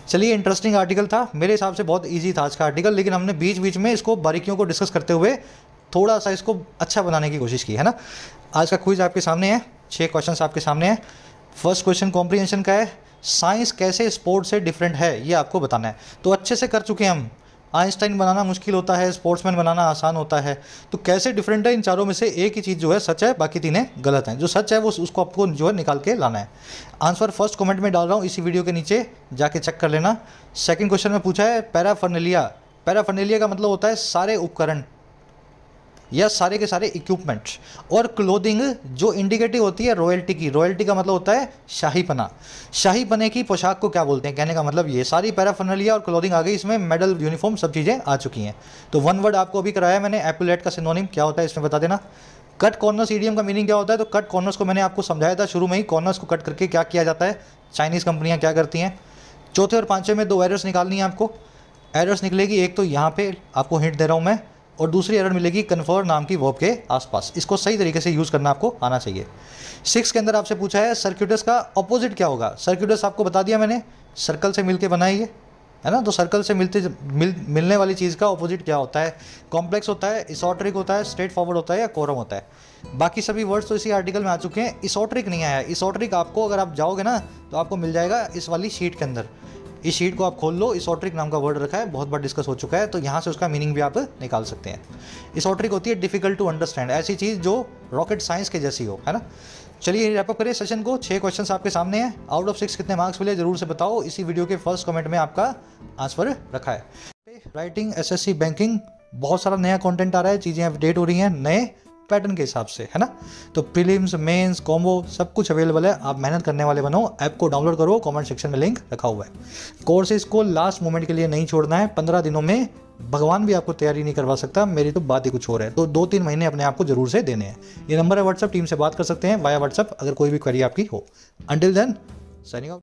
चलिए इंटरेस्टिंग आर्टिकल था, मेरे हिसाब से बहुत ईजी था आज का आर्टिकल, लेकिन हमने बीच बीच में इसको बारीकियों को डिस्कस करते हुए थोड़ा सा इसको अच्छा बनाने की कोशिश की है ना। आज का क्विज आपके सामने है, 6 क्वेश्चन आपके सामने हैं। फर्स्ट क्वेश्चन कॉम्प्रिहेंशन का है, साइंस कैसे स्पोर्ट्स से डिफरेंट है, ये आपको बताना है। तो अच्छे से कर चुके हैं हम, आइंस्टाइन बनाना मुश्किल होता है, स्पोर्ट्समैन बनाना आसान होता है, तो कैसे डिफरेंट है इन चारों में से एक ही चीज़ जो है सच है, बाकी तीनें गलत हैं। जो सच है वो उसको आपको जो है निकाल के लाना है। आंसर फर्स्ट कमेंट में डाल रहा हूँ, इसी वीडियो के नीचे जाके चेक कर लेना। सेकंड क्वेश्चन में पूछा है पैराफर्नेलिया, पैराफर्नेलिया का मतलब होता है सारे उपकरण या सारे के सारे इक्विपमेंट, और क्लोथिंग जो इंडिकेटिव होती है रॉयल्टी की, रॉयल्टी का मतलब होता है शाहीपना, शाहीपने की पोशाक को क्या बोलते हैं, कहने का मतलब ये सारी पैराफर्नेलिया और क्लोथिंग आ गई, इसमें मेडल, यूनिफॉर्म, सब चीज़ें आ चुकी हैं। तो वन वर्ड आपको अभी कराया मैंने, एपुलेट का सिनोनिम क्या होता है इसमें बता देना। कट कॉर्नर्स ईडीएम का मीनिंग क्या होता है, तो कट कॉर्नर्स को मैंने आपको समझाया था शुरू में ही, कॉर्नर्स को कट करके क्या किया जाता है, चाइनीज़ कंपनियाँ क्या करती हैं। चौथे और पाँचवें में 2 एरर्स निकालनी है आपको, एरर्स निकलेगी, एक तो यहाँ पे आपको हिंट दे रहा हूँ मैं, और दूसरी एरर मिलेगी कन्फर्म नाम की वर्ब के आसपास। इसको सही तरीके से यूज़ करना आपको आना चाहिए। 6 के अंदर आपसे पूछा है सर्क्यूटस का ऑपोजिट क्या होगा। सर्क्यूटस आपको बता दिया मैंने, सर्कल से मिलके बना है ये, है ना। तो सर्कल से मिलने वाली चीज़ का ऑपोजिट क्या होता है, कॉम्प्लेक्स होता है, इसोट्रिक होता है, स्ट्रेट फॉरवर्ड होता है, या कोरम होता है। बाकी सभी वर्ड्स तो इसी आर्टिकल में आ चुके हैं, इसोट्रिक नहीं आया है। इसोट्रिक आपको अगर आप जाओगे ना तो आपको मिल जाएगा इस वाली शीट के अंदर, इस शीट को आप खोल लो, इसोट्रिक नाम का वर्ड रखा है, बहुत बार डिस्कस हो चुका है, तो यहाँ से उसका मीनिंग भी आप निकाल सकते हैं। इसोट्रिक होती है डिफिकल्ट टू अंडरस्टैंड, ऐसी चीज़ जो रॉकेट साइंस के जैसी हो, है ना। चलिए रैप अप करें सेशन को। 6 क्वेश्चंस आपके सामने हैं, आउट ऑफ 6 कितने मार्क्स मिले जरूर से बताओ, इसी वीडियो के फर्स्ट कमेंट में आपका आंसर रखा है। राइटिंग, एसएससी, बैंकिंग, बहुत सारा नया कंटेंट आ रहा है, चीज़ें अपडेट हो रही हैं नए पैटर्न के हिसाब से, है ना। तो प्रीलिम्स, मेंस, कॉम्बो सब कुछ अवेलेबल है, आप मेहनत करने वाले बनो। ऐप को डाउनलोड करो, कमेंट सेक्शन में लिंक रखा हुआ है। कोर्सेज को लास्ट मोमेंट के लिए नहीं छोड़ना है, 15 दिनों में भगवान भी आपको तैयारी नहीं करवा सकता, मेरी तो बात ही कुछ और है। तो 2-3 महीने अपने आप को जरूर से देने हैं। ये नंबर है व्हाट्सएप, टीम से बात कर सकते हैं वाया व्हाट्सएप अगर कोई भी क्वेरी आपकी हो। Until then signing out.